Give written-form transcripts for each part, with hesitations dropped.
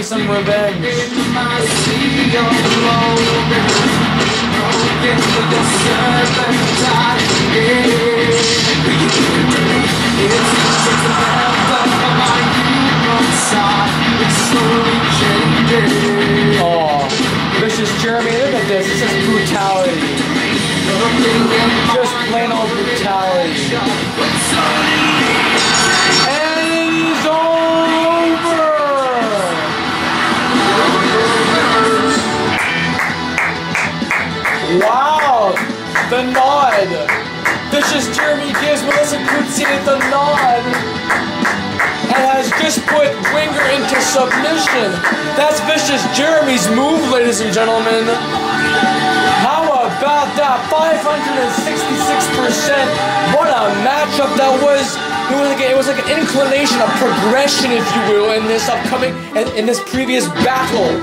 some revenge. Oh, Vicious Jeremy, look at this. This is brutality. Just plain old brutality. And it's over! Wow! The nod! Vicious Jeremy gives Melissa Coetzee the nod and has just put Winger into submission. That's Vicious Jeremy's move, ladies and gentlemen. How about that? 566%. What a matchup that was. It was like an inclination, a progression, if you will, in this previous battle.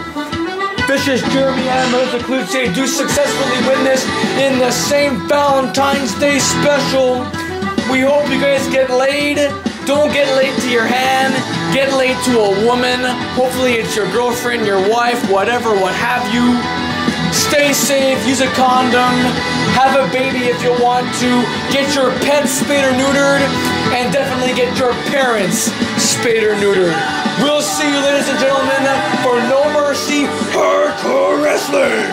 Vicious Jeremy and Melissa Coetzee do successfully win this in the same Valentine's Day special. We hope you guys get laid. Don't get laid to your hand. Get laid to a woman. Hopefully it's your girlfriend, your wife, whatever, what have you. Stay safe, use a condom, have a baby if you want to, get your pets spayed or neutered, and definitely get your parents spayed or neutered. We'll see you, ladies and gentlemen, for No Mercy Hardcore Wrestling!